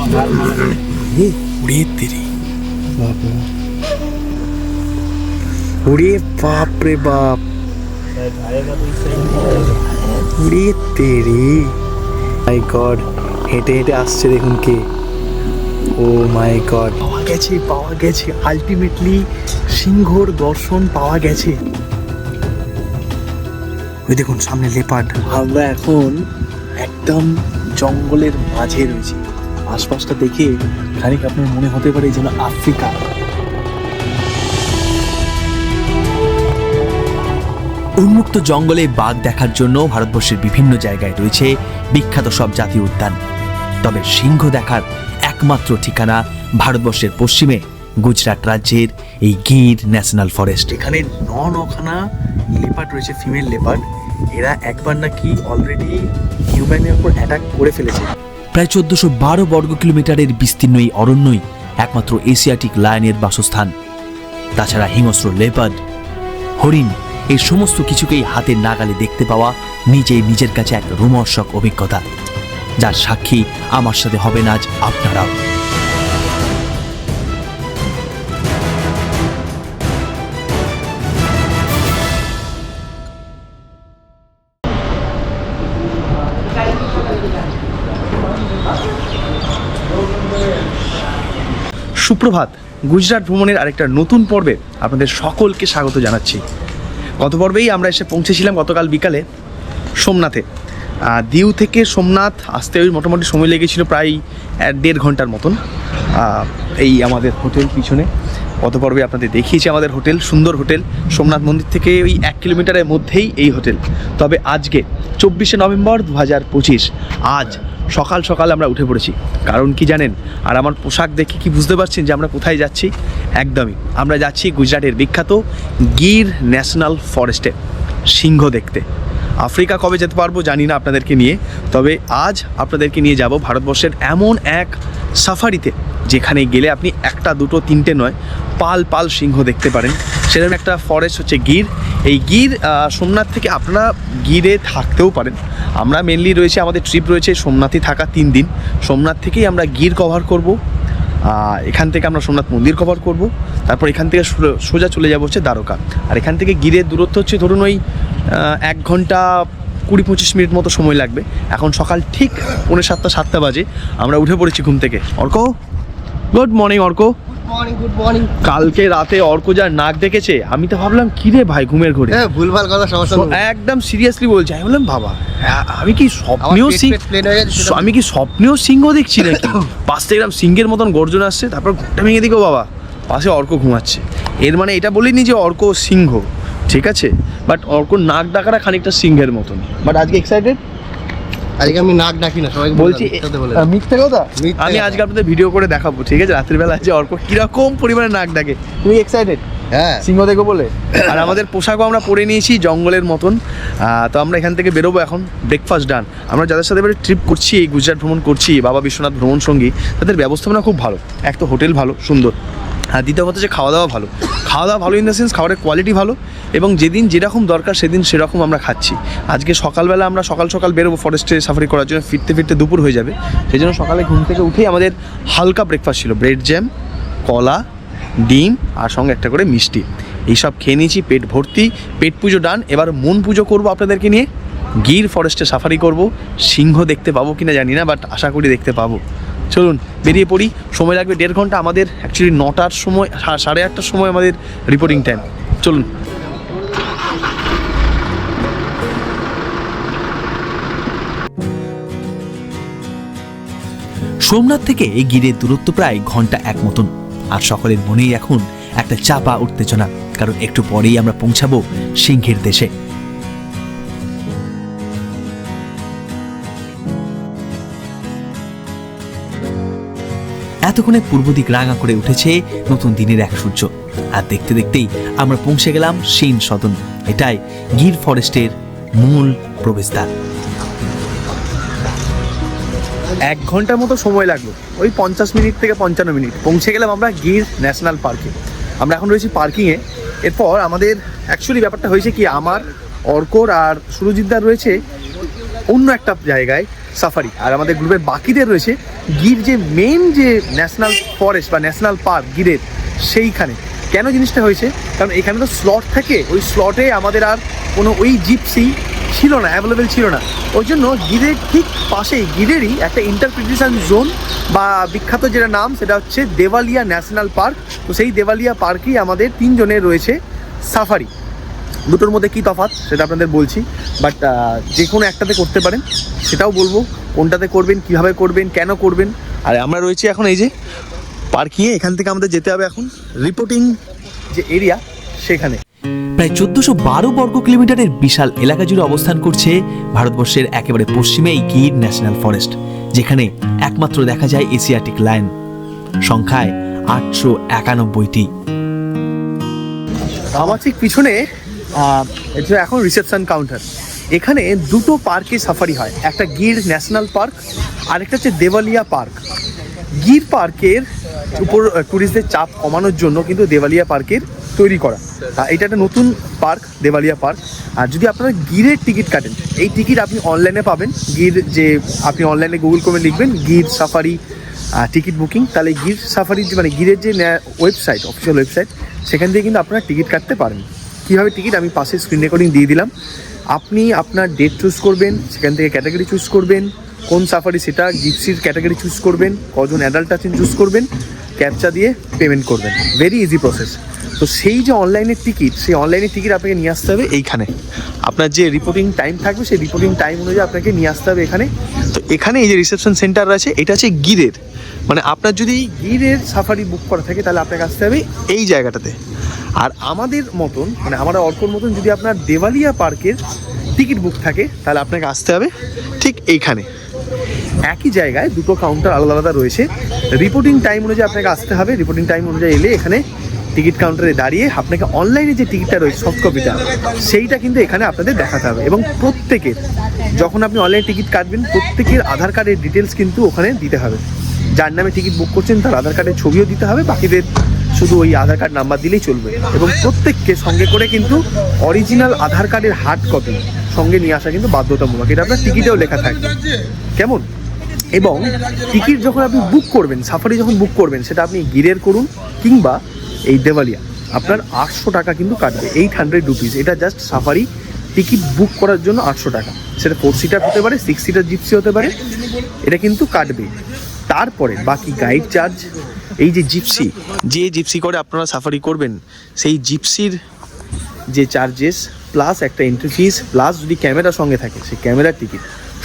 उड़े तेरी उड़े बाप रे बाप उड़े तेरी माय गॉड হেঁটে হেঁটে আসছে দেখুন কে ও মাই গড পাওয়া গেছে আলটিমেটলি সিংহর দর্শন পাওয়া গেছে ওই দেখুন সামনে লেপার্ড আমরা এখন একদম জঙ্গলের মাঝে রয়েছি আশপাশটা দেখে খানিক আপনার মনে হতে পারে যেন আফ্রিকা উন্মুক্ত জঙ্গলে বাঘ দেখার জন্য ভারতবর্ষের বিভিন্ন জায়গায় রয়েছে বিখ্যাত সব জাতীয় উদ্যান তবে সিংহ দেখার একমাত্র ঠিকানা ভারতবর্ষের পশ্চিমে গুজরাট রাজ্যের এই গির ন্যাশনাল ফরেস্ট এখানে নখানা লেপার্ড রয়েছে ফিমেল লেপার্ড এরা একবার নাকি অলরেডি হিউম্যানের উপর অ্যাটাক করে ফেলেছে প্রায় 1412 বর্গ কিলোমিটারের বিস্তীর্ণ এই অরণ্যই একমাত্র এশিয়াটিক লায়নের বাসস্থান তাছাড়া হিংস্র লেপার্ড হরিণ এই সমস্ত কিছুকেই হাতের নাগালে দেখতে পাওয়া নিজের কাছে এক রোমহর্ষক অভিজ্ঞতা যার সাক্ষী আমার সাথে হবেন আজ আপনারাও সুপ্রভাত গুজরাট ভ্রমণের আরেকটা নতুন পর্বে আপনাদের সকলকে স্বাগত জানাচ্ছি গত পর্বেই আমরা এসে পৌঁছেছিলাম গতকাল বিকালে সোমনাথে দিউ থেকে সোমনাথ আসতে ওই মোটামুটি সময় লেগেছিল প্রায় 1.5 ঘন্টার মতন এই আমাদের হোটেল পিছনে গত পর্বে আপনাদের দেখিয়েছি আমাদের হোটেল সুন্দর হোটেল সোমনাথ মন্দির থেকে ওই 1 কিলোমিটারের মধ্যেই এই হোটেল তবে আজকে 24শে নভেম্বর 2025 আজ সকাল সকাল আমরা উঠে পড়েছি কারণ কি জানেন আর আমার পোশাক দেখে কি বুঝতে পারছেন যে আমরা কোথায় যাচ্ছি একদমই আমরা যাচ্ছি গুজরাটের বিখ্যাত গির ন্যাশনাল ফরেস্টে সিংহ দেখতে আফ্রিকা কবে যেতে পারবো জানি না আপনাদেরকে নিয়ে তবে আজ আপনাদেরকে নিয়ে যাব ভারতবর্ষের এমন এক সাফারিতে যেখানে গেলে আপনি একটা দুটো তিনটে নয় পাল পাল সিংহ দেখতে পারেন সেরকম একটা ফরেস্ট হচ্ছে গির এই গির সোমনাথ থেকে আপনারা গিরে থাকতেও পারেন আমরা মেনলি রয়েছে আমাদের ট্রিপ রয়েছে সোমনাথে থাকা 3 দিন সোমনাথ থেকেই আমরা গির কভার করব এখান থেকে আমরা সোমনাথ মন্দির কভার করব তারপর এখান থেকে সোজা চলে যাব হচ্ছে দ্বারকা আর এখান থেকে গিরের দূরত্ব হচ্ছে ধরুন ওই 1 ঘন্টা 20-25 মিনিট মতো সময় লাগবে এখন সকাল ঠিক 7:45 বাজে আমরা উঠে পড়েছি ঘুম থেকে Arko good morning Arko good morning কালকে রাতে অর্ক যা নাক দেখেছে আমি তো ভাবলাম কি রে ভাই ঘুমের ঘোরে ভুলভাল কথা সমস্যা একদম সিরিয়াসলি বলছি আমি বললাম বাবা আমি কি স্বপ্নেও সিংহ দেখছি নাকি পাশ থেকে এরকম সিংহের মতন গর্জন আসছে তারপর ঘুমটা ভেঙে দিকো বাবা পাশে অর্ক ঘুমাচ্ছে এর মানে এটা বলিনি যে অর্ক সিংহ ঠিক আছে বাট অর্ক নাক ডাকাটা খানিকটা সিংহের মতন বাট আজকে এক্সাইটেড আজকে আমি নাক ডাকি না সবাই বলছি মিথ্যে কথা আমি আজকে আপনাদের ভিডিও করে দেখাবো ঠিক আছে রাত্রিবেলা যে অর্ক কিরকম পরিমাণে নাক ডাকে তুমি এক্সাইটেড হ্যাঁ সিংহ দেখো বলে আর আমাদের পোশাকও আমরা পরে নিয়েছি জঙ্গলের মতন তো আমরা এখান থেকে বেরোবো এখন ব্রেকফাস্ট ডান আমরা যাদের সাথে এবারে ট্রিপ করছি এই গুজরাট ভ্রমণ করছি বাবা বিশ্বনাথ ভ্রমণ সঙ্গী তাদের ব্যবস্থাপনা খুব ভালো এক তো হোটেল ভালো সুন্দর আর দ্বিতীয় কথা যে খাওয়া দাওয়া ভালো ইন দ্য সেন্স খাবারের কোয়ালিটি ভালো এবং যেদিন যেরকম দরকার সেদিন সেরকম আমরা খাচ্ছি আজকে সকালবেলা আমরা সকাল বেরোবো ফরেস্টে সাফারি করার জন্য ফিরতে দুপুর হয়ে যাবে সেই জন্য সকালে ঘুম থেকে উঠেই আমাদের হালকা ব্রেকফাস্ট ছিল ব্রেড জ্যাম কলা ডিম আর সঙ্গে একটা করে মিষ্টি এইসব খেয়ে নিয়েছি পেট ভর্তি পেট পুজো ডান এবার মন পুজো করবো আপনাদেরকে নিয়ে গির ফরেস্টে সাফারি করব সিংহ দেখতে পাবো কিনা জানি না বাট আশা করি দেখতে পাবো চলুন বেরিয়ে পড়ি সময় লাগবে 1.5 ঘন্টা আমাদের অ্যাকচুয়ালি 9টার সময় 8:30টার সময় আমাদের রিপোর্টিং টাইম চলুন সোমনাথ থেকে এই গিরের দূরত্ব প্রায় ঘন্টা 1 মতন আর সকলের মনেই এখন একটা চাপা উত্তেজনা কারণ একটু পরেই আমরা পৌঁছাবো সিংহের দেশে এতক্ষণে পূর্ব দিক রাঙা করে উঠেছে নতুন দিনের এক সূর্য আর দেখতে দেখতেই আমরা পৌঁছে গেলাম সেন সদন এটাই গির ফরেস্টের মূল প্রবেশদ্বার 1 ঘন্টার মতো সময় লাগলো ওই 50 মিনিট থেকে 55 মিনিট পৌঁছে গেলাম আমরা গির ন্যাশনাল পার্কে আমরা এখন রয়েছি পার্কিংয়ে এরপর আমাদের অ্যাকচুয়ালি ব্যাপারটা হয়েছে কি আমার অর্কর আর সুরজিৎদার রয়েছে অন্য একটা জায়গায় সাফারি। আর আমাদের গ্রুপের বাকিদের রয়েছে গির যে মেন যে ন্যাশনাল ফরেস্ট বা ন্যাশনাল পার্ক গিরের, সেইখানে। কেন জিনিসটা হয়েছে, কারণ এখানে তো স্লট থাকে, ওই স্লটে আমাদের আর কোনো ওই জিপসি ছিল না, অ্যাভেলেবেল ছিল না। ওই জন্য গিরের ঠিক পাশেই গিরেরই একটা ইন্টারপ্রিটেশন জোন বা বিখ্যাত যেটা নাম সেটা হচ্ছে দেওয়ালিয়া ন্যাশনাল পার্ক। তো সেই দেওয়ালিয়া পার্কেই আমাদের 3 জনের রয়েছে সাফারি। দুটোর মধ্যে কী তফাৎ সেটা আপনাদের বলছি, বাট যে কোনো একটাতে করতে পারেন, সেটাও বলবো কোনটাতে করবেন, কিভাবে করবেন, কেন করবেন। আর আমরা রয়েছি এখন এই যে পার্কিংয়ে, এখান থেকে আমাদের যেতে হবে এখন রিপোর্টিং যে এরিয়া সেখানে। প্রায় 1412 বর্গ কিলোমিটারের বিশাল এলাকা জুড়ে অবস্থান করছে ভারতবর্ষের একেবারে পশ্চিমে এই গির ন্যাশনাল ফরেস্ট, যেখানে একমাত্র দেখা যায় এশিয়াটিক লায়ন, সংখ্যায় 891টি। আমার ঠিক পিছনে এটা এখন রিসেপশন কাউন্টার। এখানে দুটো পার্কে সাফারি হয়, একটা গির ন্যাশনাল পার্ক আর একটা হচ্ছে দেওয়ালিয়া পার্ক। গির পার্কের উপর ট্যুরিস্টদের চাপ কমানোর জন্য কিন্তু দেওয়ালিয়া পার্কের তৈরি করা। এটা একটা নতুন পার্ক, দেওয়ালিয়া পার্ক। আর যদি আপনারা গিরের টিকিট কাটেন, এই টিকিট আপনি অনলাইনে পাবেন। গির যে আপনি অনলাইনে গুগল করে লিখবেন গির সাফারি টিকিট বুকিং, তাহলে গির সাফারির মানে গিরের যে ওয়েবসাইট, অফিসিয়াল ওয়েবসাইট, সেখান থেকে কিন্তু আপনারা টিকিট কাটতে পারেন। কীভাবে টিকিট আমি পাশে স্ক্রিন রেকর্ডিং দিয়ে দিলাম। আপনি আপনার ডেট চুজ করবেন, সেখান থেকে ক্যাটাগরি চুজ করবেন, কোন সাফারি সেটা জিপসির ক্যাটাগরি চুজ করবেন, কজন অ্যাডাল্ট আছেন চুজ করবেন, ক্যাপচা দিয়ে পেমেন্ট করবেন। Very easy process. তো সেই যে অনলাইনের টিকিট, সেই অনলাইনের টিকিট আপনাকে নিয়ে আসতে হবে এইখানে। আপনার যে রিপোর্টিং টাইম থাকবে সেই রিপোর্টিং টাইম অনুযায়ী আপনাকে নিয়ে আসতে হবে এখানে। তো এখানে এই যে রিসেপশন সেন্টার আছে, এটা হচ্ছে গিরের, মানে আপনার যদি গিরের সাফারি বুক করা থাকে তাহলে আপনাকে আসতে হবে এই জায়গাটাতে। আর আমাদের মতন মানে আমরা অর্কর মতন যদি আপনার দেওয়ালিয়া পার্কের টিকিট বুক থাকে তাহলে আপনাকে আসতে হবে ঠিক এইখানে। একই জায়গায় দুটো কাউন্টার আলাদা আলাদা রয়েছে। রিপোর্টিং টাইম অনুযায়ী আপনাকে আসতে হবে। রিপোর্টিং টাইম অনুযায়ী এলে এখানে টিকিট কাউন্টারে দাঁড়িয়ে আপনাকে অনলাইনে যে টিকিটটা রয়েছে সফট কপিটা, সেইটা কিন্তু এখানে আপনাদের দেখাতে হবে। এবং প্রত্যেকের যখন আপনি অনলাইনে টিকিট কাটবেন, প্রত্যেকের আধার কার্ডের ডিটেলস কিন্তু ওখানে দিতে হবে। যার নামে টিকিট বুক করছেন তার আধার কার্ডের ছবিও দিতে হবে, বাকিদের শুধু ওই আধার কার্ড নাম্বার দিলেই চলবে। এবং প্রত্যেককে সঙ্গে করে কিন্তু অরিজিনাল আধার কার্ডের হার্ড কপি সঙ্গে নিয়ে আসা কিন্তু বাধ্যতামূলক। এটা আপনার টিকিটেও লেখা থাকবে, কেমন? এবং টিকিট যখন আপনি বুক করবেন, সাফারি যখন বুক করবেন, সেটা আপনি গিরের করুন কিংবা এই দেওয়ালিয়া, আপনার 800 টাকা কিন্তু কাটবে, 800 রুপিস। এটা জাস্ট সাফারি টিকিট বুক করার জন্য 800 টাকা। সেটা 4 সিটার হতে পারে, 6 সিটার জিপসি হতে পারে, এটা কিন্তু কাটবে। তারপরে বাকি গাইড চার্জ, এই যে জিপসি, যে জিপসি করে আপনারা সাফারি করবেন সেই জিপসির যে চার্জেস, প্লাস একটা এন্ট্রি ফিস, প্লাস যদি ক্যামেরা সঙ্গে থাকে সেই ক্যামেরার টিকিট,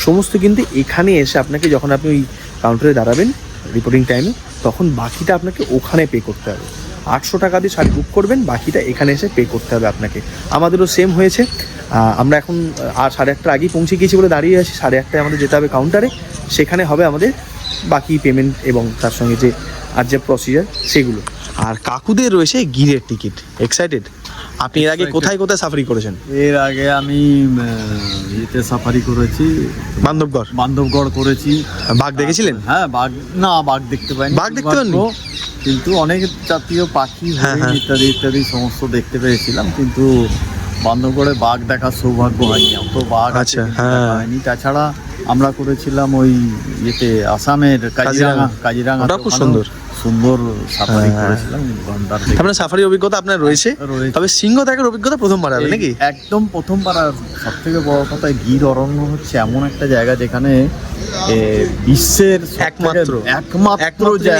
সমস্ত কিন্তু এখানে এসে আপনাকে, যখন আপনি ওই কাউন্টারে দাঁড়াবেন রিপোর্টিং টাইমে, তখন বাকিটা আপনাকে ওখানে পে করতে হবে। 800 টাকা দিয়ে শাড়ি বুক করবেন, বাকিটা এখানে এসে পে করতে হবে আপনাকে। আমাদেরও সেম হয়েছে। আমরা এখন 8:30টার আগেই পৌঁছে গিয়েছি বলে দাঁড়িয়ে আছি। 8:30টায় আমাদের যেতে হবে কাউন্টারে, সেখানে হবে আমাদের বাকি পেমেন্ট এবং তার সঙ্গে যে আর যে প্রসিজার সেগুলো। আর কাকুদের রয়েছে গিরের টিকিট। এক্সাইটেড? আপনি এর আগে কোথায় কোথায় সাফারি করেছেন? এর আগে আমি ইয়েতে সাফারি করেছি, বান্ধবগড় করেছি। বাঘ দেখেছিলেন? হ্যাঁ, বাঘ দেখতে পাইনি। বাঘ দেখতে পাননি? কিন্তু অনেক জাতীয় পাখি, হরিণ ইত্যাদি ইত্যাদি সমস্ত দেখতে পেয়েছিলাম, কিন্তু বান্ধবগড়ে বাঘ দেখার সৌভাগ্য হয়নি। অত বাঘ আচ্ছা, হ্যাঁ হয়নি। তাছাড়া আমরা করেছিলাম ওই ইয়েতে আসামের কাজিরাঙা, খুব সুন্দর সুন্দর সাফারি করেছিলাম। আপনার সাফারি অভিজ্ঞতা আপনার রয়েছে, তবে সিংহ দেখার অভিজ্ঞতা প্রথমবার হবে নাকি? একদম প্রথমবার। আর সব থেকে বড় কথা, গির অরণ্য হচ্ছে এমন একটা জায়গা যেখানে বিশ্বের একমাত্র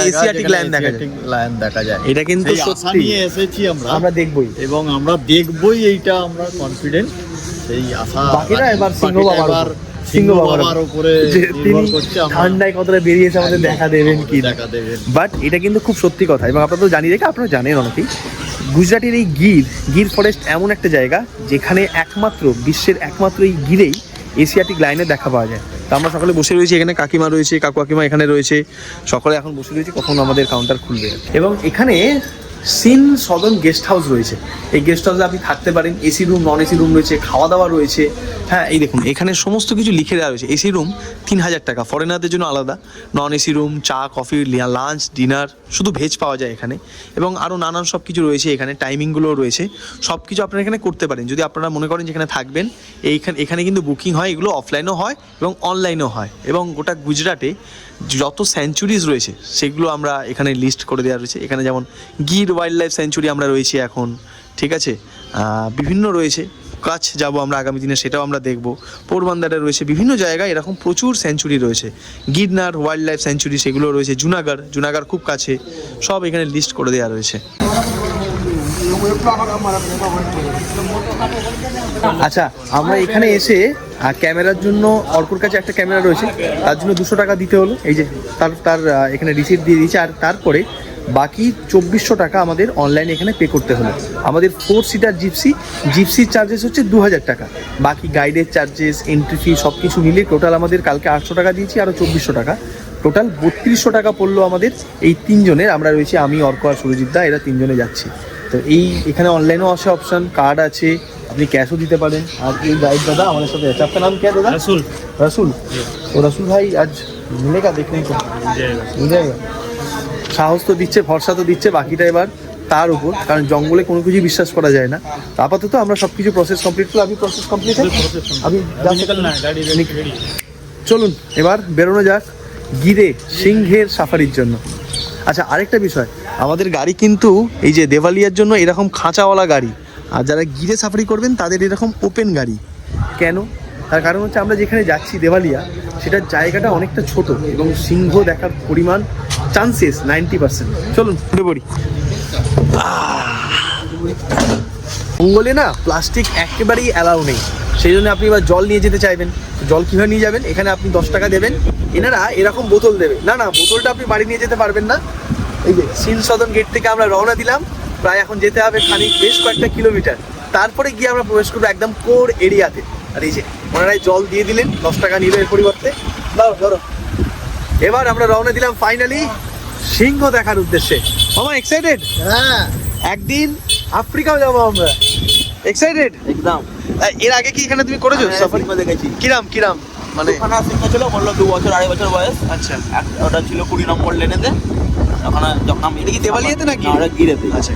এশিয়াটিক লায়ন দেখা যায়। এটা কিন্তু সত্যি নিয়ে এসেছি আমরা দেখবই, এবং আমরা দেখবই, এইটা আমরা কনফিডেন্ট। সেই আশা বাকিরা এবার সিংহ বাবার উপরে ঠান্ডায় কতটা বেরিয়েছে আমাদের দেখা দেবেন কি দেখা দেবেন। বাট এটা কিন্তু খুব সত্যি কথা, এবং আপনারা তো জানিয়ে রেখে আপনারা জানেন অনেকেই, গুজরাটের এই গির ফরেস্ট এমন একটা জায়গা যেখানে একমাত্র বিশ্বের একমাত্র এই গিরেই এশিয়াটিক লায়নে দেখা পাওয়া যায়। তো আমরা সকালে বসে রয়েছি এখানে, কাকিমা রয়েছে, কাকু কাকিমা এখানে রয়েছে, সকলে এখন বসে রয়েছে কখন আমাদের কাউন্টার খুলবে। এবং এখানে সিন সদন গেস্ট হাউস রয়েছে। এই গেস্ট হাউসে আপনি থাকতে পারেন, AC room, non AC room রয়েছে, খাওয়া দাওয়া রয়েছে। হ্যাঁ, এই দেখুন এখানে সমস্ত কিছু লিখে দেওয়া রয়েছে। এসি রুম 3000 টাকা, ফরেনারদের জন্য আলাদা। নন এসি রুম, চা কফি, লাঞ্চ, ডিনার, শুধু ভেজ পাওয়া যায় এখানে, এবং আরও নানান সব কিছু রয়েছে এখানে, টাইমিংগুলোও রয়েছে। সব কিছু আপনারা এখানে করতে পারেন যদি আপনারা মনে করেন যেখানে থাকবেন। এখানে কিন্তু বুকিং হয়, এগুলো অফলাইনও হয় এবং অনলাইনও হয়। এবং গোটা গুজরাটে যত স্যাঞ্চুরিজ রয়েছে সেগুলো আমরা এখানে লিস্ট করে দেওয়া রয়েছে। এখানে যেমন গির ওয়াইল্ড লাইফ স্যাঞ্চুরি আমরা রয়েছি এখন, ঠিক আছে, বিভিন্ন রয়েছে। কাছ যাব আমরা আগামী দিনে, সেটাও আমরা দেখব। পোরবন্দরে রয়েছে, বিভিন্ন জায়গায় এরকম প্রচুর স্যাঞ্চুরি রয়েছে। গিরনার ওয়াইল্ড লাইফ স্যাঞ্চুরি সেগুলো রয়েছে। জুনাগড় খুব কাছে, সব এখানে লিস্ট করে দেওয়া রয়েছে। আচ্ছা, আমরা এখানে এসে ক্যামেরার জন্য অর্কুর কাছে একটা ক্যামেরা রয়েছে, তার জন্য 200 টাকা দিতে হলো। এই যে তার এখানে রিসিট দিয়ে দিয়েছে। আর তারপরে বাকি 2400 টাকা আমাদের অনলাইনে এখানে পে করতে হলো। আমাদের 4 সিটার জিপসির চার্জেস হচ্ছে 2000 টাকা। বাকি গাইডের চার্জেস, এন্ট্রি ফি সব কিছু মিলিয়ে টোটাল আমাদের কালকে 800 টাকা দিয়েছি, আরও 2400 টাকা, টোটাল 3200 টাকা পড়লো আমাদের এই 3 জনের। আমরা রয়েছি, আমি, অর্ক আর সুরজিৎ দা, এরা 3 জনে যাচ্ছি। তো এখানে অনলাইনেও আছে অপশান, কার্ড আছে, আপনি ক্যাশও দিতে পারেন। আর এই গাইড দাদা আমাদের সাথে আছে। আপনার নাম কে দাদা? রসুল। তো রসুল ভাই আজ মিলেগা, দেখনে তো মিল যায়গা। সাহস তো দিচ্ছে, ভরসা তো দিচ্ছে, বাকিটা এবার তার উপর, কারণ জঙ্গলে কোনো কিছু বিশ্বাস করা যায় না। আপাতত আমরা সব কিছু প্রসেস কমপ্লিট করলাম। আমি প্রসেস কমপ্লিট, আমি চলুন এবার বেরোনো যাক গিরে সিংহের সাফারির জন্য। আচ্ছা, আরেকটা বিষয়, আমাদের গাড়ি কিন্তু এই যে দেওয়ালিয়ার জন্য এরকম খাঁচাওয়ালা গাড়ি, আর যারা গিরে সাফারি করবেন তাদের এরকম ওপেন গাড়ি। কেন? তার কারণ হচ্ছে আমরা যেখানে যাচ্ছি দেওয়ালিয়া, সেটার জায়গাটা অনেকটা ছোট এবং সিংহ দেখার পরিমাণ চান্সেস 90%। চলুন উঠে পড়ি। জঙ্গলে না প্লাস্টিক একেবারেই অ্যালাউ নেই, সেই জন্য আপনি এবার জল নিয়ে যেতে চাইবেন। জল কীভাবে নিয়ে যাবেন? এখানে আপনি 10 টাকা দেবেন, এনারা এরকম বোতল দেবে। না, বোতলটা আপনি বাড়ি নিয়ে যেতে পারবেন না। এই যে সিন সদন গেট থেকে আমরা রওনা দিলাম, প্রায় এখন যেতে হবে বেশ কয়েকটা কিলোমিটার, তারপরে গিয়ে আমরা প্রবেশ করবো একদম কোর এরিয়াতে। আর এই যে ওনারাই জল দিয়ে দিলেন, 10 টাকা নিল এর পরিবর্তে। ধরো এবার আমরা রওনা দিলাম ফাইনালি সিংহ দেখার উদ্দেশ্যে। মামা এক্সাইটেড? হ্যাঁ, একদিন আফ্রিকাও যাবো আমরা। এক্সাইটেড একদম। এর আগে কি এখানে তুমি করেছো সাফারি? দেখেছি। কিরাম মানে ওখানে সিংহ ছিল, বললো 2 বছর 2.5 বছর বয়স। আচ্ছা, ওটা ছিল 20 নম্বর লেনেতে। ওখানে যখন আমি এটা কি দেওয়ালিয়াতে নাকি? ওটা গিরেতে। আচ্ছা,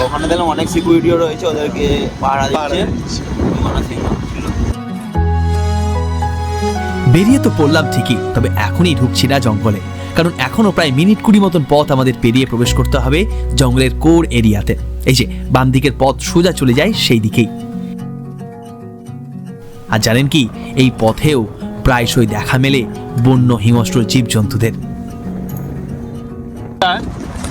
ওখানে দেখলাম অনেক সিকিউরিটিও রয়েছে, ওদেরকে পাহারা দিচ্ছে। ওখানে সিংহ ছিল। বেরিয়ে তো পড়লাম ঠিকই, তবে এখনই ঢুকছি না জঙ্গলে, কারণ এখনো প্রায় মিনিট 20 মতন পথ আমাদের পেরিয়ে প্রবেশ করতে হবে জঙ্গলের কোর এরিয়াতে। এই যে বাম দিকের পথ সোজা চলে যায় সেই দিকেই। আর জানেন কি, এই পথেও প্রায়শই দেখা মেলে বন্য হিংস্র জীবজন্তুদের।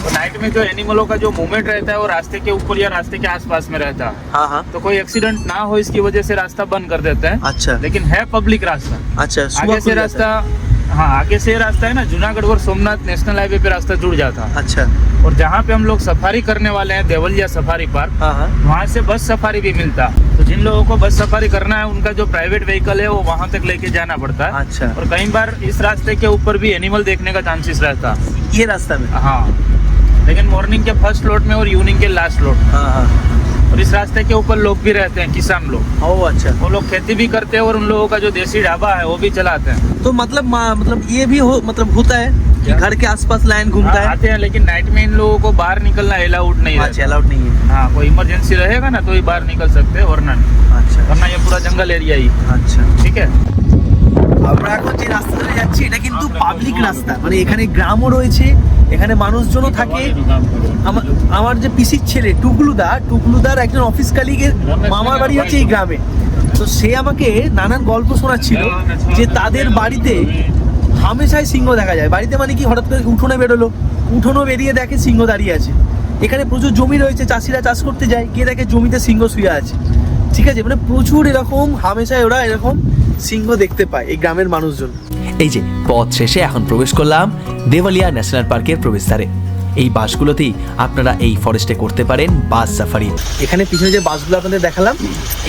तो नाइट में जो एनिमलों का जो मूवमेंट रहता है वो रास्ते के ऊपर या रास्ते के आसपास में रहता है। हाँ, तो कोई एक्सीडेंट ना हो इसकी वजह से रास्ता बंद कर देता है। अच्छा, लेकिन है पब्लिक रास्ता। अच्छा, आगे से रास्ता, हाँ आगे से रास्ता है ना, जूनागढ़ और सोमनाथ नेशनल हाईवे पे रास्ता जुड़ जाता है। अच्छा, और जहाँ पे हम लोग सफारी करने वाले हैं, देवलिया सफारी पार्क, हाँ, वहाँ से बस सफारी भी मिलता है। तो जिन लोगों को बस सफारी करना है, उनका जो प्राइवेट व्हीकल है वो वहाँ तक लेके जाना पड़ता है। अच्छा, और कई बार इस रास्ते के ऊपर भी एनिमल देखने का चांसेस रहता है। ये रास्ता में? हाँ, लेकिन मॉर्निंग के फर्स्ट लोट में और इवनिंग के लास्ट लोट। हाँ, और इस रास्ते के ऊपर लोग भी रहते हैं, किसान लोग। ओ अच्छा, वो लोग खेती भी करते हैं और उन लोगों का जो देसी ढाबा है वो भी चलाते हैं। तो मतलब ये भी होता है कि घर के आसपास लाइन घूमता है? आते हैं, लेकिन नाइट में इन लोगों को बाहर निकलना अलाउड नहीं है। अलाउड नहीं है। हाँ, कोई इमरजेंसी रहेगा ना तो ही बाहर निकल सकते हैं, वरना नहीं। আচ্ছা, वरना ये पूरा जंगल एरिया ही। আচ্ছা। ठीक है। আমরা এখন যে রাস্তা ধরে যাচ্ছি এটা কিন্তু পাবলিক রাস্তা, মানে এখানে গ্রামও রয়েছে, এখানে মানুষজনও থাকে। আমার যে পিসির ছেলে টুকলুদার একজন অফিস কালিগের মামার বাড়ি হচ্ছে এই গ্রামে। তো সে আমাকে নানান গল্প শোনাচ্ছিল যে তাদের বাড়িতে হামেশাই সিংহ দেখা যায়। বাড়িতে মানে কি, হঠাৎ করে উঠোনে বেরিয়ে দেখে সিংহ দাঁড়িয়ে আছে। এখানে প্রচুর জমি রয়েছে, চাষিরা চাষ করতে যায়, গিয়ে দেখে জমিতে সিংহ শুয়ে আছে। ঠিক আছে, মানে প্রচুর এরকম হামেশাই ওরা এরকম সিংহ দেখতে পায় এই গ্রামের মানুষজন। এই যে পথ শেষে এখন প্রবেশ করলাম দেওয়ালিয়া ন্যাশনাল পার্কের প্রবেশদ্বারে। এই বাসগুলোতেই আপনারা এই ফরেস্টে করতে পারেন বাস সাফারি। এখানে পিছনে যে বাসগুলো আপনাদের দেখালাম,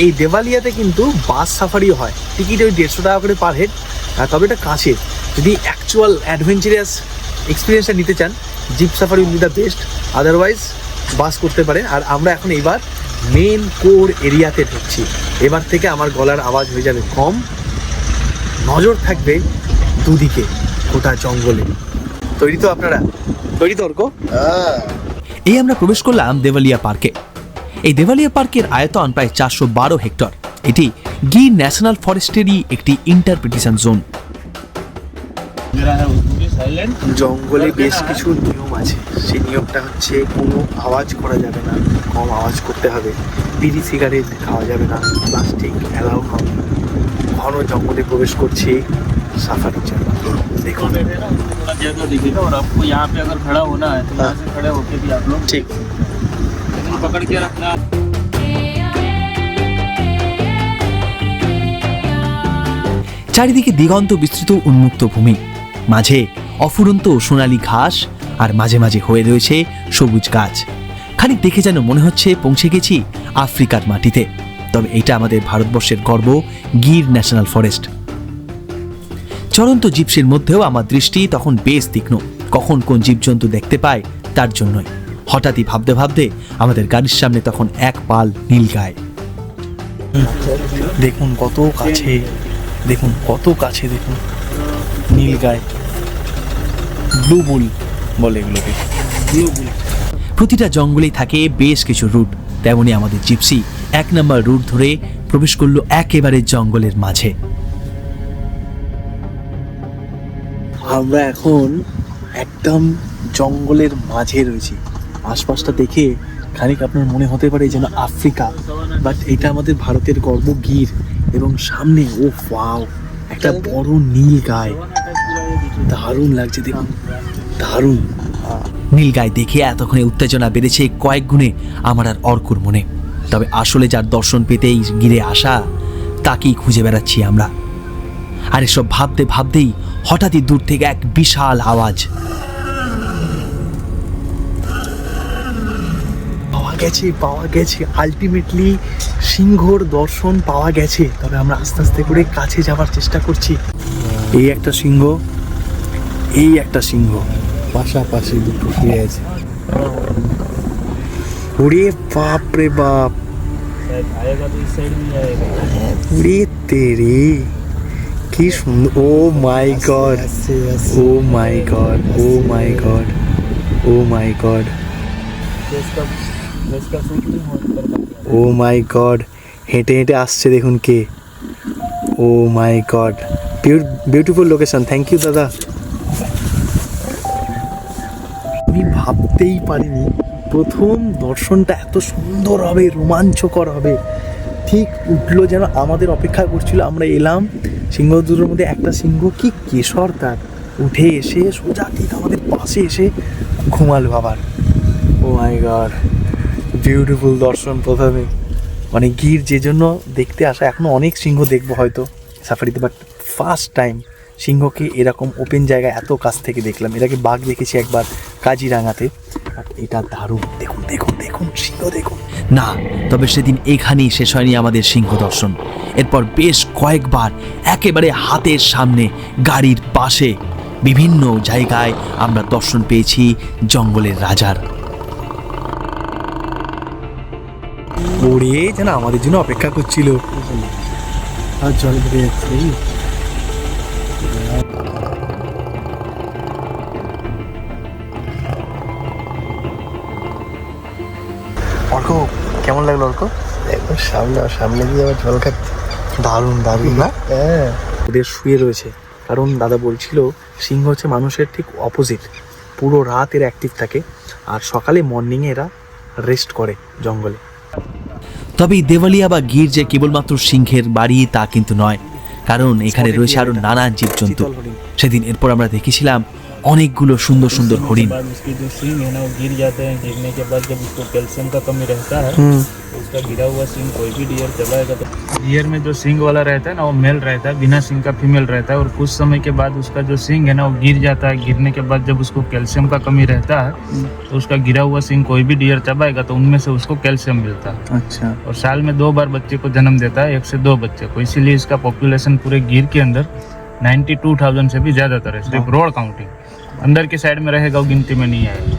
এই দেওয়ালিয়াতে কিন্তু বাস সাফারিও হয়। টিকিট ওই 150 টাকা করে পার হেড। তবে এটা কাছে, যদি অ্যাকচুয়াল অ্যাডভেঞ্চারাস এক্সপিরিয়েন্সটা নিতে চান, jeep safari will be the best, otherwise বাস করতে পারেন। আর আমরা এখন এবার মেন কোর এরিয়াতে ঢুকছি। এবার থেকে আমার গলার আওয়াজ হয়ে যাবে কম, নজর থাকবে দুদিকে গোটা জঙ্গলে। তৈরি তো আপনারা? তৈরি তো অর্ক? এই আমরা প্রবেশ করলাম দেওয়ালিয়া পার্কে। এই দেওয়ালিয়া পার্কের আয়তন প্রায় 412 হেক্টর। এটি গির ন্যাশনাল ফরেস্টেরই একটি ইন্টারপ্রিটেশন জোন। জঙ্গলে বেশ কিছু নিয়ম আছে। সেই নিয়মটা হচ্ছে কোনো আওয়াজ করা যাবে না, কম আওয়াজ করতে হবে, বিড়ি সিগারেট খাওয়া যাবে না, প্লাস্টিক অ্যালাউ হবে। ঘন জঙ্গলে প্রবেশ করছি সাফারির জন্য। দেখুন थोड़ा जगह दिखेगा और आपको यहाँ पे अगर खड़ा होना है तो यहाँ से खड़े होके भी आप लोग ঠিক लेकिन पकड़ के रखना। চারিদিকে দিগন্ত বিস্তৃত উন্মুক্ত ভূমি, মাঝে অফুরন্ত সোনালী ঘাস, আর মাঝে মাঝে হয়ে রয়েছে সবুজ গাছ। খানিক দেখে যেন মনে হচ্ছে পৌঁছে গেছি আফ্রিকার মাটিতে। তবে এটা আমাদের ভারতবর্ষের গর্ব, গির ন্যাশনাল ফরেস্ট। চলন্ত জিপসির মধ্যেও আমার দৃষ্টি তখন বেশ তীক্ষ্ণ, কখন কোন জীবজন্তু দেখতে পায় তার জন্যই। হঠাৎই ভাবতে ভাবতে আমাদের গাড়ির সামনে তখন এক পাল নীলগাই। দেখুন কত কাছে, দেখুন কত কাছে, দেখুন নীলগাই, ব্লু বুল বলে এগুলোকে। প্রতিটা জঙ্গলেই থাকে বেশ কিছু রুট, তেমনি আমাদের জিপসি 1 নম্বর রুট ধরে প্রবেশ করলো একেবারে জঙ্গলের মাঝে। আমরা এখন একদম জঙ্গলের মাঝে রয়েছি। আশপাশটা দেখে খানিক আপনার মনে হতে পারে যেন আফ্রিকা, বাট এটা আমাদের ভারতের গর্ব গির। এবং সামনে ও ওয়াও, একটা বড় নীল গাই, দারুণ লাগছে, দেখুন দারুণ। নীলগাই দেখে এতক্ষণে উত্তেজনা বেড়েছে কয়েক গুণে আমার আর অর্কুর মনে। তবে আসলে যার দর্শন পেতেই গিরে আসা, তাকেই খুঁজে বেড়াচ্ছি আমরা। আর এসব ভাবতে ভাবতেই হঠাৎই দূর থেকে এক বিশাল আওয়াজ। পাওয়া গেছে আলটিমেটলি সিংহর দর্শন পাওয়া গেছে। তবে আমরা আস্তে আস্তে করে কাছে যাওয়ার চেষ্টা করছি। এই একটা সিংহ, এই একটা সিংহ পাশাপাশি দুটো শুয়ে আছে। ওরে বাপ রে বাপ, शायद आएगा तो इस साइड में आएगा। ওরে তেরে, কি সুন্দর। Oh my God, oh my God, oh my God, oh my God, इसका शूटिंग हो कर ও মাই গড। হেঁটে হেঁটে আসছে দেখুন কে। Oh my God, beautiful location. Thank you দাদা। আমি ভাবতেই পারিনি প্রথম দর্শনটা এত সুন্দর হবে, রোমাঞ্চকর হবে। ঠিক উঠলো যেন আমাদের অপেক্ষা করছিল। আমরা এলাম, সিংহ দুটোর মধ্যে একটা সিংহ কি কেশর তার, উঠে এসে সোজা ঠিক আমাদের পাশে এসে ঘুমালো আবার। ও মাই গড, বিউটিফুল দর্শন প্রথমে। মানে গির যে জন্য দেখতে আসা, এখনও অনেক সিংহ দেখবো হয়তো সাফারিতে, বাট ফার্স্ট টাইম সিংহকে এরকম ওপেন জায়গায় এত কাছ থেকে দেখলাম। এর আগে বাঘ দেখেছি একবার কাজিরাঙাতে, বাট এটা দারুণ। দেখুন দেখুন দেখুন সিংহ দেখুন। না, তবে সেদিন এখানেই শেষ হয়নি আমাদের সিংহ দর্শন। এরপর বেশ কয়েকবার একেবারে হাতের সামনে, গাড়ির পাশে, বিভিন্ন জায়গায় আমরা দর্শন পেয়েছি জঙ্গলের রাজার। ওরে যেন আমাদের জন্য অপেক্ষা করছিল। আর জল বেড়ে যাচ্ছে। অর্ক কেমন লাগলো? অর্ক একদম সামনে সামনে দিয়ে আবার জল খাচ্ছে। দারুণ দারুণ না? হ্যাঁ, ওদের শুয়ে রয়েছে, কারণ দাদা বলছিল সিংহ হচ্ছে মানুষের ঠিক অপোজিট। পুরো রাত এরা অ্যাক্টিভ থাকে, আর সকালে মর্নিংয়ে এরা রেস্ট করে জঙ্গলে। তবে এই দেওয়ালিয়া বা গির যে কেবলমাত্র সিংহের বাড়ি তা কিন্তু নয়, কারণ এখানে রয়েছে আরো নানান জীবজন্তু। সেদিন এরপর আমরা দেখেছিলাম অনেকগুলো সুন্দর সুন্দর হরিণ। बाद उसके जो सींग है ना वो गिर जाते हैं। गिरने के बाद जब उसको कैल्शियम का कमी रहता है तो उसका गिरा हुआ सींग कोई भी डियर चलाएगा तो डियर में जो सींग वाला रहता है ना वो मेल रहता है, बिना सींग का फीमेल रहता है। और कुछ समय के बाद उसका जो सींग है ना वो गिर जाता है। गिरने के बाद जब उसको कैल्शियम का कमी रहता है तो उसका गिरा हुआ सींग कोई भी डियर चबाएगा तो उनमें से उसको कैल्शियम मिलता है। अच्छा। और साल में 2 बार बच्चे को जन्म देता है, 1 से 2 बच्चे को। इसीलिए इसका पॉपुलेशन पूरे गिर के अंदर 92,000 से भी ज्यादातर है, सिर्फ रोड काउंटिंग। अंदर की साइड में रहेगा, वो गिनती में नहीं आएगा।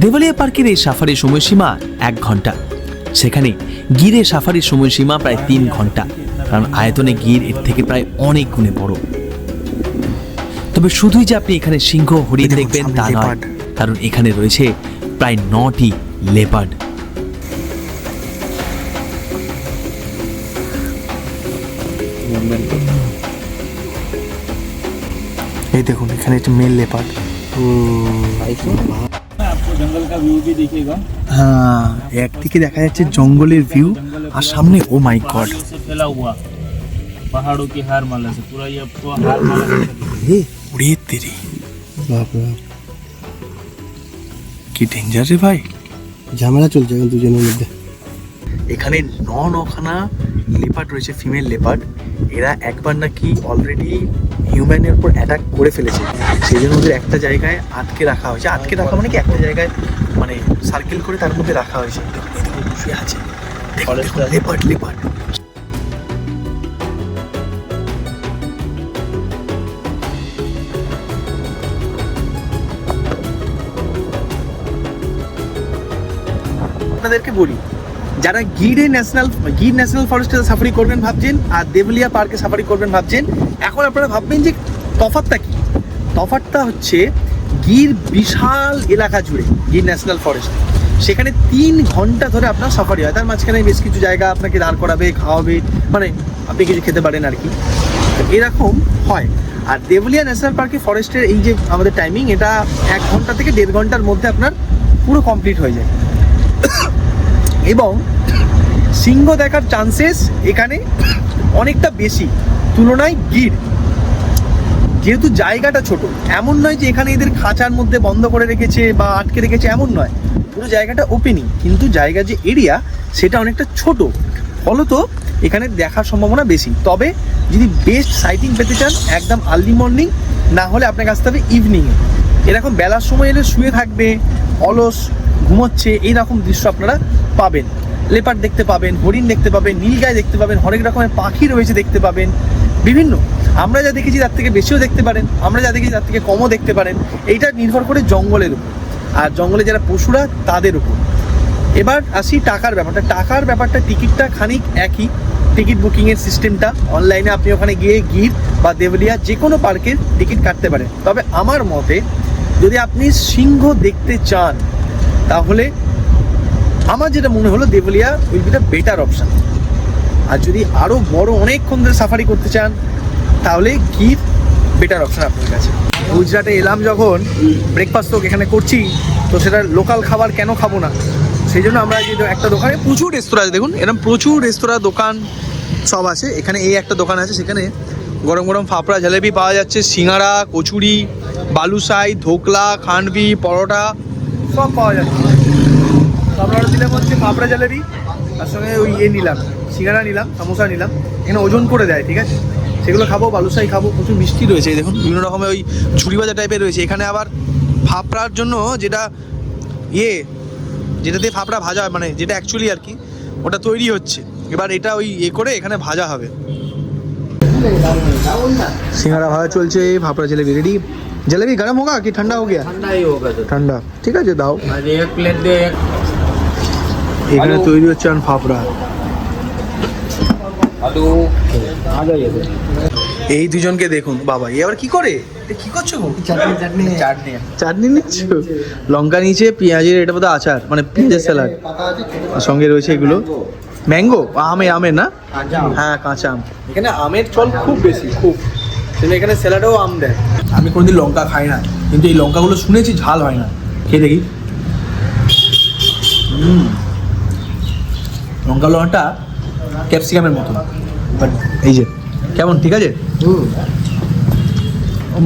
দেওয়ালিয়া পার্কের এই সাফারির সময়সীমা 1 ঘন্টা, সেখানে গিরের সাফারির সময়সীমা প্রায় 3 ঘন্টা, কারণ আয়তনে গির এর থেকে প্রায় অনেক গুণে বড়। তবে শুধুই যে আপনি এখানে সিংহ হরিণ দেখুন, দেখবেন সামনে তা নয়, leopard। কারণ এখানে রয়েছে প্রায় 9টি লেপার্ড। এই দেখুন এখানে একটা মেল লেপার্ড। आपको जंगल का व्यू भी दिखेगा। হ্যাঁ, একদিকে দেখা যাচ্ছে জঙ্গলের ভিউ আর সামনে ও মাই গড, पहाड़ों से फैला हुआ पहाड़ों की हार माला से पूरा ये आपको हार माला जैसा दिखेगा। ওরে তেরি বাপ রে বাপ, কি ডেঞ্জার রে ভাই। ঝামেলা চলছে এখন দুজনের মধ্যে। এখানে নখানা লেপার্ড রয়েছে, ফিমেল লেপার্ড। এরা একবার নাকি অলরেডি হিউম্যানের উপর অ্যাটাক করে ফেলেছে, সেই জন্য ওদের একটা জায়গায় আটকে রাখা হয়েছে। আটকে রাখা মানে কি, একটা জায়গায় মানে সার্কেল করে তার মধ্যে রাখা হয়েছে। দেখুন, এই দেখুন শুয়ে আছে, লেপার্ড লেপার্ড। আপনাদেরকে বলি, যারা গির ন্যাশনাল ফরেস্টে সাফারি করবেন ভাবছেন আর দেওয়ালিয়া পার্কে সাফারি করবেন ভাবছেন, এখন আপনারা ভাববেন যে তফাৎটা কি। তফাৎটা হচ্ছে গির বিশাল এলাকা জুড়ে গির ন্যাশনাল ফরেস্ট, সেখানে 3 ঘন্টা ধরে আপনার সাফারি হয়। তার মাঝখানে বেশ কিছু জায়গা আপনাকে দাঁড় করাবে, খাওয়াবে, মানে আপনি কিছু খেতে পারেন আর কি, এরকম হয়। আর দেওয়ালিয়া ন্যাশনাল পার্কে ফরেস্টের এই যে আমাদের টাইমিং, এটা 1 ঘন্টা থেকে 1.5 ঘন্টার মধ্যে আপনার পুরো কমপ্লিট হয়ে যায়। এবং সিংহ দেখার চান্সেস এখানে অনেকটা বেশি তুলনায় গির, যেহেতু জায়গাটা ছোট। এমন নয় যে এখানে এদের খাঁচার মধ্যে বন্ধ করে রেখেছে বা আটকে রেখেছে, এমন নয়, পুরো জায়গাটা ওপেনই, কিন্তু জায়গা যে এরিয়া সেটা অনেকটা ছোট, ফলত এখানে দেখার সম্ভাবনা বেশি। তবে যদি বেস্ট সাইটিং পেতে চান, একদম আর্লি মর্নিং, না হলে আপনাকে আসতে হবে ইভিনিংয়ে। এরকম বেলার সময় এলে শুয়ে থাকবে, অলস ঘুমোচ্ছে, এইরকম দৃশ্য আপনারা পাবেন। লেপার্ড দেখতে পাবেন, হরিণ দেখতে পাবেন, নীলগাই দেখতে পাবেন, হরেক রকমের পাখি রয়েছে দেখতে পাবেন, বিভিন্ন। আমরা যা দেখেছি তার থেকে বেশিও দেখতে পারেন, আমরা যা দেখেছি তার থেকে কমও দেখতে পারেন। এইটা নির্ভর করে জঙ্গলের উপর আর জঙ্গলে যারা পশুরা তাদের উপর। এবার আসি টাকার ব্যাপারটা। টাকার ব্যাপারটা টিকিটটা খানিক একই, টিকিট বুকিংয়ের সিস্টেমটা অনলাইনে আপনি ওখানে গিয়ে গির বা দেওয়ালিয়া যে কোনো পার্কের টিকিট কাটতে পারেন। তবে আমার মতে যদি আপনি সিংহ দেখতে চান, তাহলে আমার যেটা মনে হলো Devalia will be the better option. আর যদি আরও বড় অনেকক্ষণ ধরে সাফারি করতে চান, তাহলে গির বেটার অপশান আপনার কাছে। গুজরাটে এলাম যখন, ব্রেকফাস্ট তো এখানে করছি, তো সেটা লোকাল খাবার কেন খাবো না, সেই জন্য আমরা যে একটা দোকানে, প্রচুর রেস্তোরাঁ আছে দেখুন, এরকম প্রচুর রেস্তোরাঁ দোকান সব আছে। এখানে এই একটা দোকান আছে, সেখানে গরম গরম ফাফড়া জলেবি পাওয়া যাচ্ছে, সিঙ্গারা, কচুরি, বালুশাই, ধোকলা, খান্ডভি, পরোটা সব পাওয়া যাচ্ছে। আমরা অর্ডার দিলাম হচ্ছে ফাফড়া জলেবি, তার সঙ্গে ওই নিলাম, সিঙ্গারা নিলাম, সমোসা নিলাম। এখানে ওজন করে দেয়, ঠিক আছে, সেগুলো খাবো, বালুশাই খাবো। প্রচুর মিষ্টি রয়েছে দেখুন, বিভিন্ন রকমের ওই ঝুড়ি ভাজা টাইপের রয়েছে। এখানে আবার ফাফড়ার জন্য যেটা যেটা দিয়ে ফাফড়া ভাজা হয়, মানে যেটা অ্যাকচুয়ালি আর কি ওটা তৈরি হচ্ছে, এবার এটা ওই করে এখানে ভাজা হবে। सिंघाड़ा भाजा चलছে, फाफड़ा जलेबी रेडी। जलेबी गरम होगा कि ठंडा हो गया? ঠান্ডা ही होगा तो ठंडा, ঠিক আছে দাও। आज एक प्लेट दे एक এখানে তৈরি হচ্ছে ফাফড়া। आलू आ जाइए এই দুজনকে দেখুন, বাবা এ আবার কি করে, এটা কি করছো গো? चटनी चटनी चटनी চাটনি নিচ্ছ, লঙ্কা নিচে, পেঁয়াজের এটা বোধহয় আচার, মানে পেঁয়াজের স্যালাড, আর সঙ্গে রয়েছে এগুলো ম্যাঙ্গো, আমের না, হ্যাঁ কাঁচা আম। এখানে আমের চল খুব বেশি, খুব, সেজন্য এখানে স্যালাডেও আম দেয়। আমি কোনোদিন লঙ্কা খাই না, কিন্তু এই লঙ্কাগুলো শুনেছি ঝাল হয় না, খেয়ে দেখি। লঙ্কাটা ক্যাপসিকামের মতো, বাট এই যে কেমন, ঠিক আছে।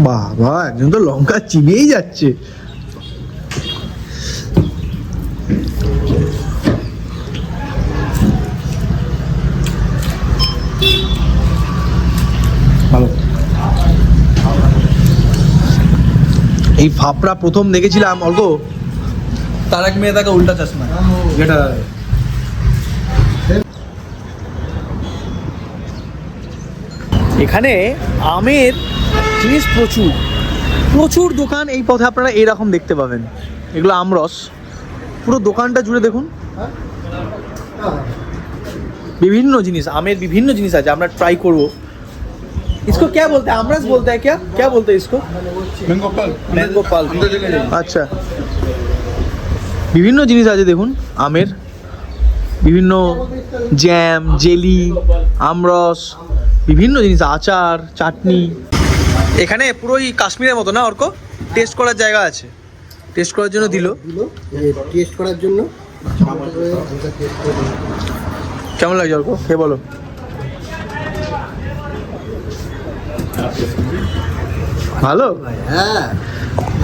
বাবা একজন তো লঙ্কা চিবিয়েই যাচ্ছে। ভালো। এই ফাফড়া প্রথম দেখেছিলাম অল্প, তারক মেহতা কা উল্টা চশমা, যেটা এখানে আমের জিনিস প্রচুর প্রচুর দোকান এই পথে আপনারা এরকম দেখতে পাবেন। এগুলো আমরস, পুরো দোকানটা জুড়ে দেখুন বিভিন্ন জিনিস, আমের বিভিন্ন জিনিস আছে। আমরা ট্রাই করব। इसको क्या बोलते हैं? आमरस बोलते हैं क्या? क्या बोलते हैं इसको? Mango pulp. Mango pulp. আচ্ছা, বিভিন্ন জিনিস আছে দেখুন আমের, বিভিন্ন জ্যাম, জেলি, আমরস, বিভিন্ন জিনিস, আচার, চাটনি। এখানে পুরোই কাশ্মীরের মতো না অর্ক? টেস্ট করার জায়গা আছে, টেস্ট করার জন্য দিল। টেস্ট করার জন্য কেমন লাগছে অর্ক? কে বলো? ভালো? হ্যাঁ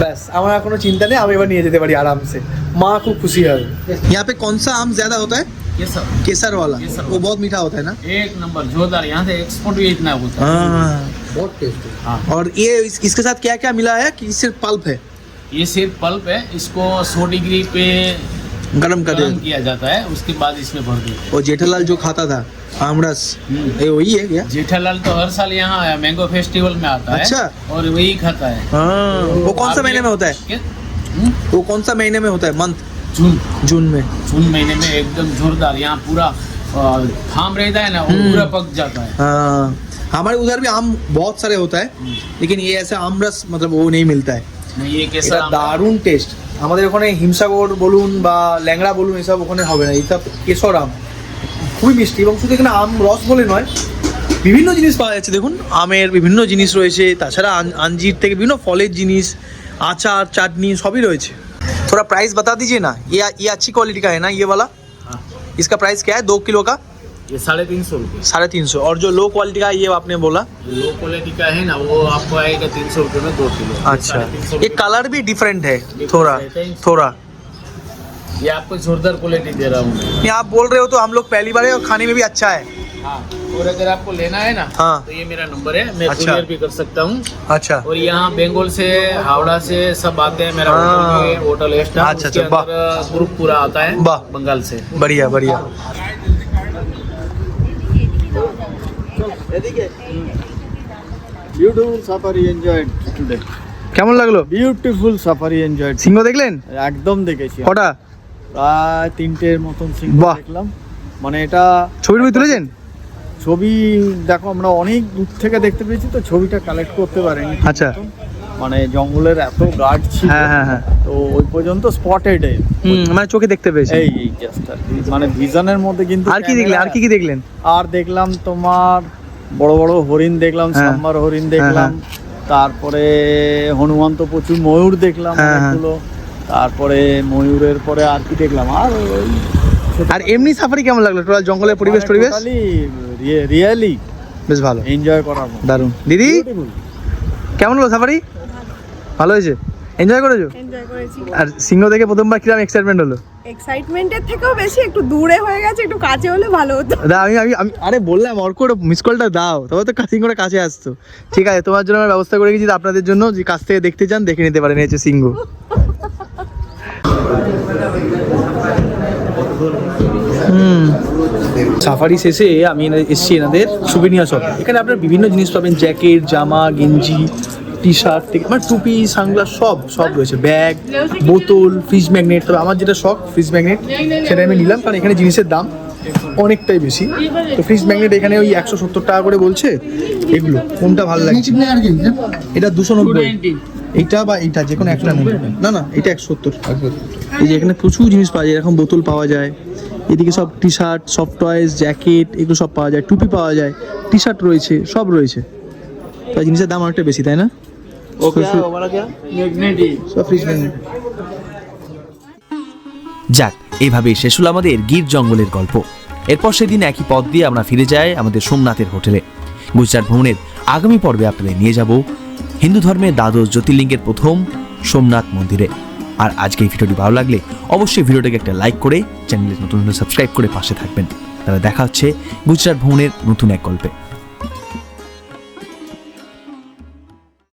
बस हमारा कोनो चिंता नहीं, हम एबार निये जेते पारी आराम से। माँ खूब खुशी है। यहाँ पे कौन सा आम ज्यादा होता है? केसर केसर वाला। केसर वो बहुत मीठा होता है ना? एक नंबर जोरदार, यहाँ से एक्सपोर्ट भी इतना होता है। हाँ। बहुत टेस्टी। और ये इसके साथ क्या क्या मिला है कि सिर्फ पल्प है? ये सिर्फ पल्प है, इसको 100 डिग्री पे गरम कर गरम दे। किया जाता है, उसके बाद इसमें भर देते और जेठालाल जो खाता था आमरस, ये वही है क्या? हैं। जेठालाल तो हर साल यहाँ आया, मैंगो फेस्टिवल में आता अच्छा। है और वही खाता है। हाँ। वो कौन सा आप महीने ये- में होता है? क्या? वो कौन सा महीने में होता है? मंथ? जून जून में। जून महीने में एकदम जोरदार यहाँ पूरा फार्म रहता है ना, वो पूरा पक जाता है। हाँ, हमारे उधर भी आम बहुत सारे होता है, लेकिन ये ऐसा आमरस मतलब वो नहीं मिलता है। ये এটা केसर आम है। দারুণ টেস্ট। আমাদের ওখানে হিমসাগর বলুন বা ল্যাংড়া বলুন, এসব ওখানে হবে না। এইসব কেশর আম খুবই মিষ্টি, এবং শুধু এখানে আম রস বলে নয়, বিভিন্ন জিনিস পাওয়া যাচ্ছে। দেখুন আমের বিভিন্ন জিনিস রয়েছে, তাছাড়া अंजीर থেকে বিভিন্ন ফলের জিনিস, আচার, চাটনি সবই রয়েছে। थोड़ा प्राइस बता दीजिए ना। ये अच्छी क्वालिटी का है ना ये वाला? हाँ। इसका प्राइस क्या है 2 किलो का? ये 350 रुपये। 350। और जो लो क्वालिटी का है ये आपने बोला? लो क्वालिटी का है ना, वो आपको आएगा 300 रुपये में 2 किलो। अच्छा, 350 ये कलर भी डिफरेंट है थोड़ा रहता है। थोड़ा। ये आपको जोरदार क्वालिटी दे रहा हूँ मैं। ये आप बोल रहे हो तो हम लोग पहली बार है, और खाने में भी अच्छा है। हाँ, और अगर आपको लेना है ना, हाँ। तो ये मेरा नंबर है, मैं अच्छा। कुरियर भी कर सकता हूँ। अच्छा। और यहाँ बंगाल से, हावड़ा से सब आते हैं। मेरा हाँ। होटल है, स्टाफ, अच्छा, उसके अच्छा, वाह। अंदर ग्रुप पूरा आता है वाह। बंगाल से। बढ़िया बढ़िया। Beautiful safari enjoyed today. কেমন লাগলো? Beautiful safari enjoyed. সিংহ দেখলেন? একদম দেখেছি। কটা? প্রায় 3টের মতন সিংহ বাহ। দেখলাম। মানে এটা ছবি তুলেছেন? ছবি দেখো, আমরা অনেক দূর থেকে দেখতে পেয়েছি তো, ছবিটা কালেক্ট করতে পারিনি। আচ্ছা। মানে জঙ্গলের এত গার্ড ছিল, হ্যাঁ হ্যাঁ হ্যাঁ। তো ওই পর্যন্ত স্পটেড। মানে চোখে দেখতে পেয়েছি। এই জাস্ট মানে ভিশনের মধ্যে কিন্তু। আর কি দেখলেন? আর কি কি দেখলেন? আর দেখলাম তোমার বড় বড় হরিণ দেখলাম, হ্যাঁ। সাম্বার হরিণ দেখলাম, তারপরে হনুমন্ত প্রচুর ময়ূর দেখলাম হ্যাঁ, হ্যাঁ। অনেকগুলো, তারপরে ময়ূরের পরে আর কি দেখলাম, আর আর এমনি সাফারি কেমন লাগলো? টোটাল জঙ্গলের পরিবেশ রিয়েলি বেশ ভালো, এনজয় করার মতো। দারুণ। দিদি Beautiful। কেমন হলো সাফারি? ভালো হয়েছে? এনজয় করেছো? এনজয় করেছি। আর সিংহ দেখে প্রথমবার কিরকম এক্সাইটমেন্ট হলো? এক্সাইটমেন্টের থেকেও বেশি একটু দূরে হয়ে গেছে, একটু কাছে হলে ভালো হতো। দাদা আমি আমি আমি আরে বললাম অর্ক মিস কলটা দাও, তবে তো সিংহটা কাছে আসতো। ঠিক আছে, তোমার জন্য আমরা ব্যবস্থা করে গেছি, আপনাদের জন্য যে কাছ থেকে দেখতে চান দেখে নিতে পারেন। এই হচ্ছে সিংহ। সাফারি শেষে আমি এসেছি এনাদের সুবিনিয়া শপ। এখানে আপনার বিভিন্ন জিনিস পাবেন, জ্যাকেট, জামা, গেঞ্জি, টি শার্ট থেকে মানে টুপি, সানগ্লাস সব রয়েছে, ব্যাগ, বোতল, ফ্রিজ ম্যাগনেট। তবে আমার যেটা শখ ফ্রিজ ম্যাগনেট, সেটা আমি নিলাম, কারণ এখানে জিনিসের দাম অনেকটাই বেশি। তো ফ্রিজ ম্যাগনেট এখানে ওই 170 টাকা করে বলছে। এগুলো কোনটা ভালো লাগছে? এটা 290, এইটা বা এইটা যে কোনো একটা নেই। না এটা 170। এই যে এখানে প্রচুর জিনিস পাওয়া যায়, এরকম বোতল পাওয়া যায়, এদিকে সব T shirt, soft toys, jacket, এগুলো সব পাওয়া যায়, টুপি পাওয়া যায়, টি শার্ট রয়েছে, সব রয়েছে। তাই জিনিসের দাম অনেকটা বেশি, তাই না? সব ফ্রিজ ম্যাগনেট। যাক, এইভাবেই শেষ হলো আমাদের গির জঙ্গলের গল্প। এরপর সেদিন একই পথ দিয়ে আমরা ফিরে যাই আমাদের সোমনাথের হোটেলে। গুজরাট ভ্রমণের আগামী পর্বে আপনাদের নিয়ে যাব হিন্দু ধর্মের দ্বাদশ জ্যোতির্লিঙ্গের প্রথম সোমনাথ মন্দিরে। আর আজকে এই ভিডিওটি ভালো লাগলে অবশ্যই ভিডিওটাকে একটা লাইক করে চ্যানেলে নতুন সাবস্ক্রাইব করে পাশে থাকবেন। তাহলে দেখা হচ্ছে গুজরাট ভ্রমণের নতুন এক গল্পে।